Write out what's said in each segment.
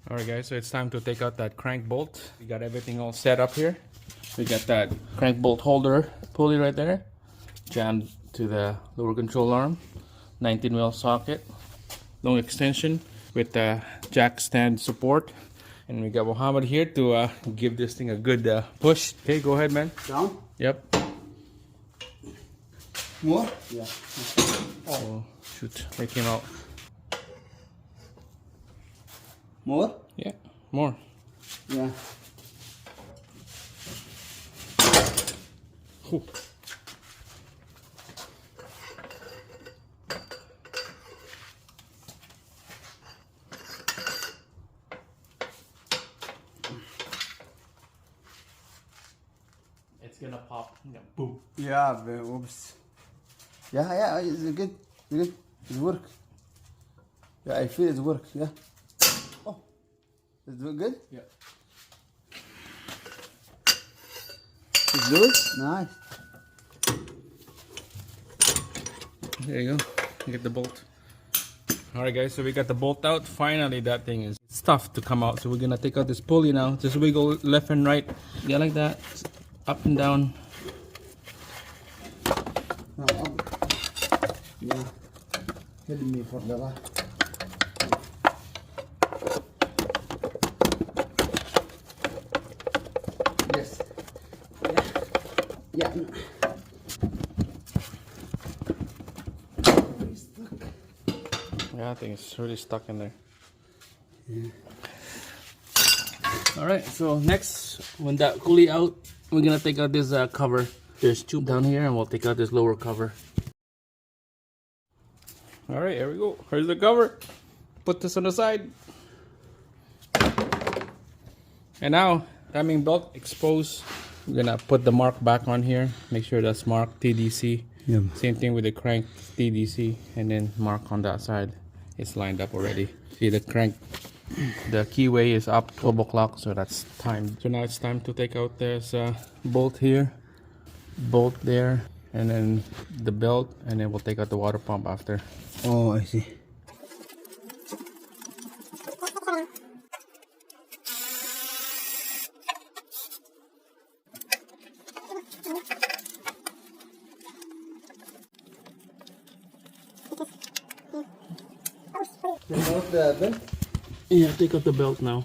Alright guys, so it's time to take out that crank bolt. We got everything all set up here. We got that crank bolt holder pulley right there, jammed to the lower control arm, 19mm socket, long extension with the jack stand support. And we got Muhammad here to give this thing a good push. Okay, go ahead, man. Down? Yep. More? Yeah. Oh, shoot. It came out. More? Yeah, more. Yeah. Ooh. It's gonna pop. Boom. Yeah, oops. Yeah, it's good. It's good. It's work. Yeah, I feel it's work. Yeah. Oh, it's good? Yeah. It's good? Nice. There you go. Get the bolt. Alright guys, so we got the bolt out. Finally that thing is tough to come out. So we're gonna take out this pulley now. Just wiggle left and right. Yeah, like that. Up and down. Yeah. Help me for the back. Yes. Yeah. Yeah, I think it's really stuck in there. Yeah. Alright, so next, when that pulley out, we're gonna take out this cover. There's two down here and we'll take out this lower cover. Alright, here we go. Here's the cover. Put this on the side. And now, timing belt exposed. We're gonna put the mark back on here. Make sure that's marked TDC. Yeah. Same thing with the crank TDC, and then mark on that side. It's lined up already. See the crank, the keyway is up 12 o'clock, so that's time. So now it's time to take out this bolt here, bolt there, and then the belt, and then we'll take out the water pump after. Oh, I see. Take out the belt? Yeah, take out the belt now.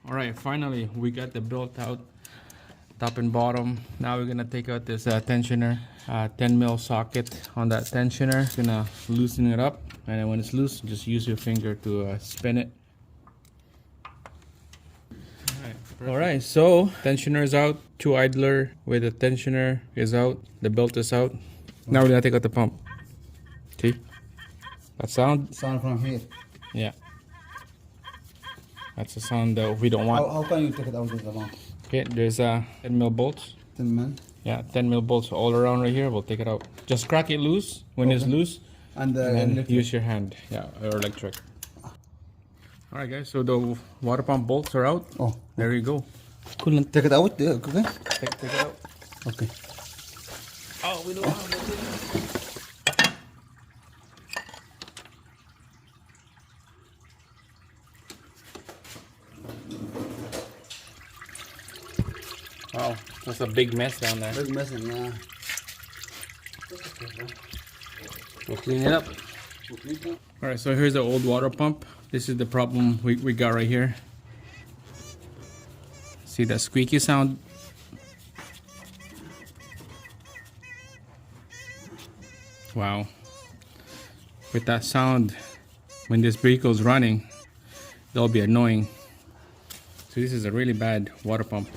Alright, finally we got the belt out, top and bottom. Now we're gonna take out this tensioner, 10mm socket on that tensioner. Gonna loosen it up, and then when it's loose, just use your finger to spin it. Alright, so tensioner is out, two idler with the tensioner is out, the belt is out. Now we're gonna take out the pump. See? That sound? Sound from here. Yeah. That's the sound that we don't want. How can you take it out of the mouth? Okay, there's 10mm bolts. 10 man. Yeah, 10mm bolts all around right here. We'll take it out. Just crack it loose when it's loose. And And electric. use your hand. Yeah, or electric. Alright guys, so the water pump bolts are out. Oh, There you go. cool. Take it out. Yeah, okay. Take it out. Okay. Oh, we don't have it. Wow, that's a big mess down there. Big messing, yeah. We'll clean it up. Alright, so here's the old water pump. This is the problem we got right here. See that squeaky sound? Wow. With that sound, when this vehicle's running, that'll be annoying. So this is a really bad water pump.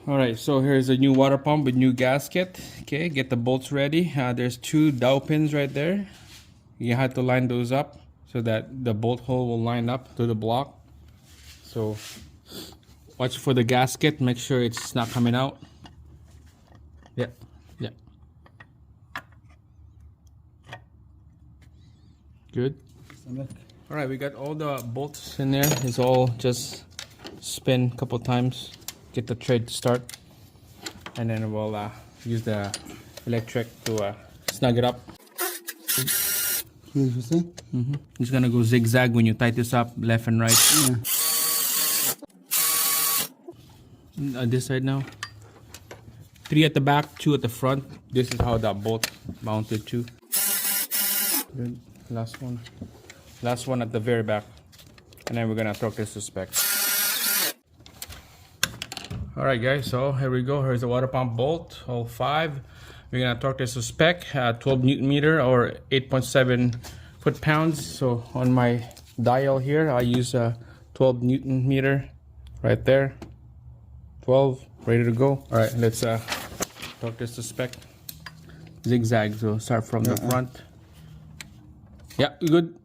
Alright, so here's a new water pump with new gasket. Okay, get the bolts ready. There's two dowel pins right there. You have to line those up so that the bolt hole will line up to the block. So watch for the gasket, make sure it's not coming out. Yeah, yeah. Good. Alright, we got all the bolts in there. It's all just spin a couple times. Get the thread to start, and then we'll use the electric to snug it up. Here you see? It's gonna go zigzag when you tighten this up left and right. Yeah. This side now. 3 at the back, 2 at the front. This is how that bolt mounted to. Good. Last one. Last one at the very back. And then we're gonna torque this to spec. Alright guys, so here we go. Here's the water pump bolt, all 5. We're gonna torque this to spec, 12 Newton meter or 8.7 foot-pounds. So on my dial here, I use a 12 Newton meter right there. 12, ready to go. Alright, let's torque this to spec. Zigzag, so start from the front. Yeah, good.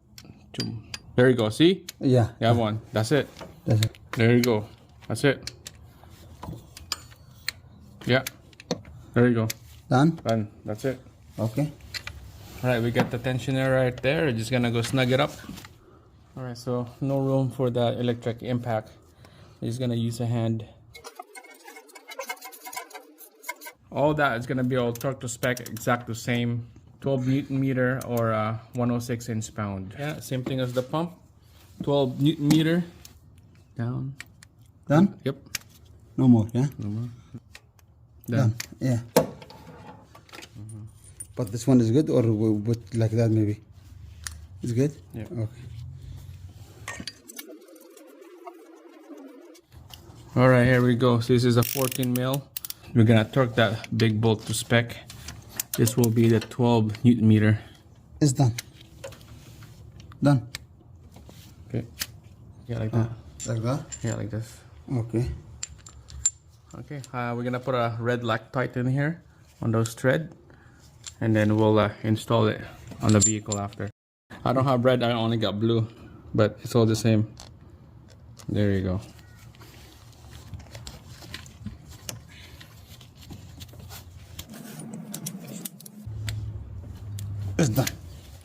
There you go, see? Yeah. Yeah, one. That's it. That's it. There you go. That's it. Yeah. There you go. Done? Done. That's it. Okay. Alright, we got the tensioner right there. We're just gonna go snug it up. Alright, so no room for the electric impact. We're just gonna use a hand. All that is gonna be all torque to spec, exact the same. 12 Newton meter or 106 inch pound. Yeah, same thing as the pump. 12 Newton meter. Down. Done? Yep. No more, yeah? No more. Done. Yeah. But this one is good, or we put like that maybe? It's good? Yeah. Okay. Alright, here we go. So this is a 14 mil. We're gonna torque that big bolt to spec. This will be the 12 Newton meter. It's done. Done. Okay. Yeah, like that. Like that? Yeah, like this. Okay. Okay. We're gonna put a red Loctite in here on those thread, and then we'll install it on the vehicle after. I don't have red. I only got blue, but it's all the same. There you go. It's done.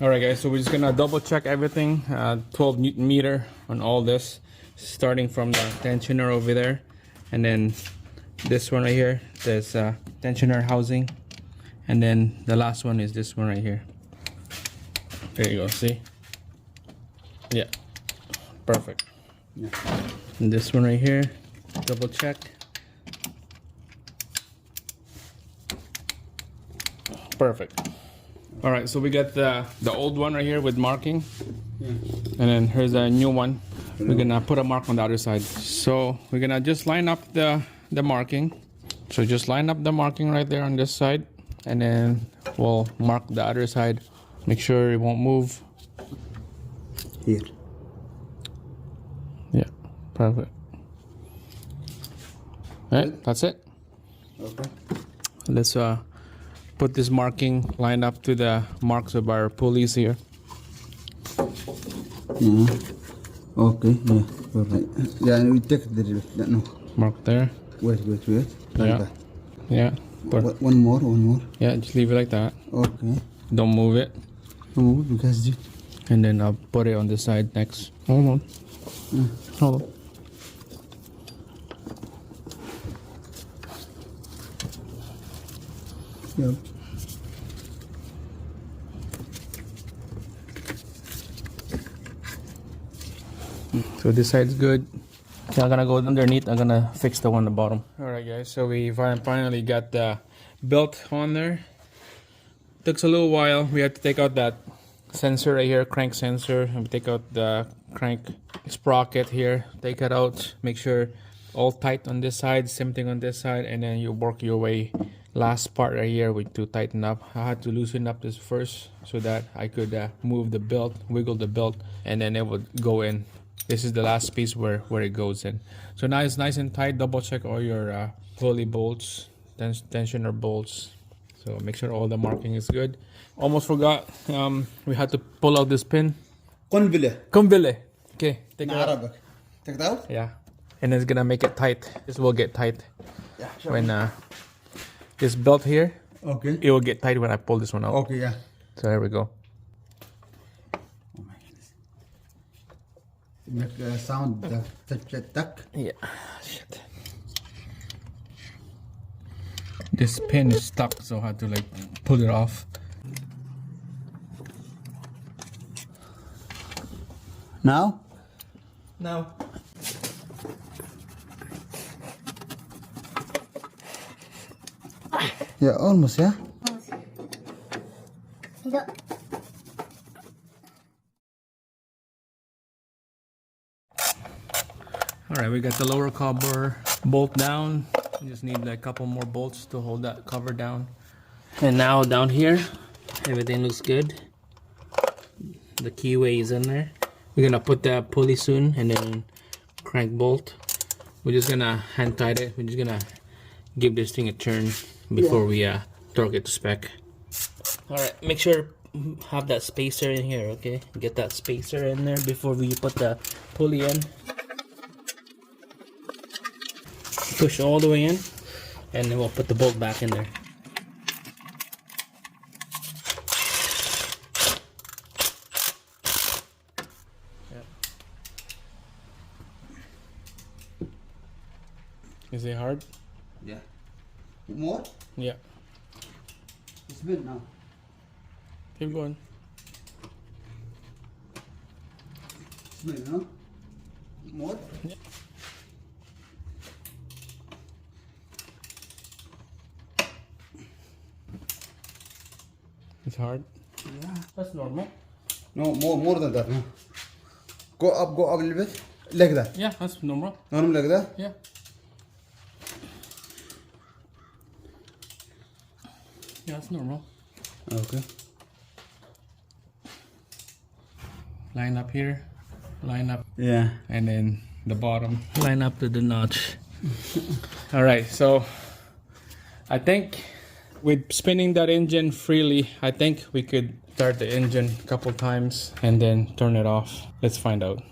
Alright guys, so we're just gonna double check everything. 12 Newton meter on all this, starting from the tensioner over there, and then this one right here, there's tensioner housing, and then the last one is this one right here. There you go, see? Yeah, perfect. Yeah. And this one right here, double check. Perfect. All right, so we got the old one right here with marking, and then here's a new one. We're gonna put a mark on the other side. So we're gonna just line up the marking. So just line up the marking right there on this side, and then we'll mark the other side. Make sure it won't move. Here. Yeah, perfect. All right, that's it. Okay. Let's put this marking lined up to the marks of our pulleys here. Yeah. Okay. Yeah. All right. Yeah. And we take the no. Mark there. Wait. Like Yeah. that. Yeah. One more. Yeah, just leave it like that. Okay. Don't move it. No, because it. And then I'll put it on the side next. Hold on. Hold on. Yeah. So this side's good. So I'm gonna go underneath. I'm gonna fix the one on the bottom. Alright guys, so we finally got the belt on there. Took a little while. We had to take out that sensor right here, crank sensor, and take out the crank sprocket here. Take it out, make sure all tight on this side, same thing on this side, and then you work your way. Last part right here to tighten up. I had to loosen up this first so that I could move the belt, wiggle the belt, and then it would go in. This is the last piece where it goes in. So now it's nice and tight. Double check all your pulley bolts, tensioner bolts. So make sure all the marking is good. Almost forgot. We had to pull out this pin. Conville. Okay, take it out. Arabic. Take it out. Yeah, and it's gonna make it tight. This will get tight Yeah. Sure. when this belt here. Okay. It will get tight when I pull this one out. Okay. Yeah. So there we go. Oh my goodness. Make a sound. Tuck. Yeah. Shit. This pin is stuck, so I had to like pull it off. Now? Now. Yeah, almost, yeah? Alright, we got the lower cover bolt down. We just need like a couple more bolts to hold that cover down. And now down here, everything looks good. The keyway is in there. We're gonna put that pulley soon and then crank bolt. We're just gonna hand tight it. We're just gonna give this thing a turn before we torque it to spec. Alright, make sure have that spacer in here, okay? Get that spacer in there before we put the pulley in. Push all the way in, and then we'll put the bolt back in there. Yep. Is it hard? Yeah. More? Yeah. It's bent now. Keep going. It's bent, no? More? Yeah. It's hard. Yeah. That's normal. No, more than that, no? Go up a little bit. Like that. Yeah, that's normal. Normal like that? Yeah. Yeah, that's normal. Okay. Line up here, line up, Yeah. and then the bottom. Line up to the notch. Alright, so I think with spinning that engine freely, I think we could start the engine a couple times and then turn it off. Let's find out.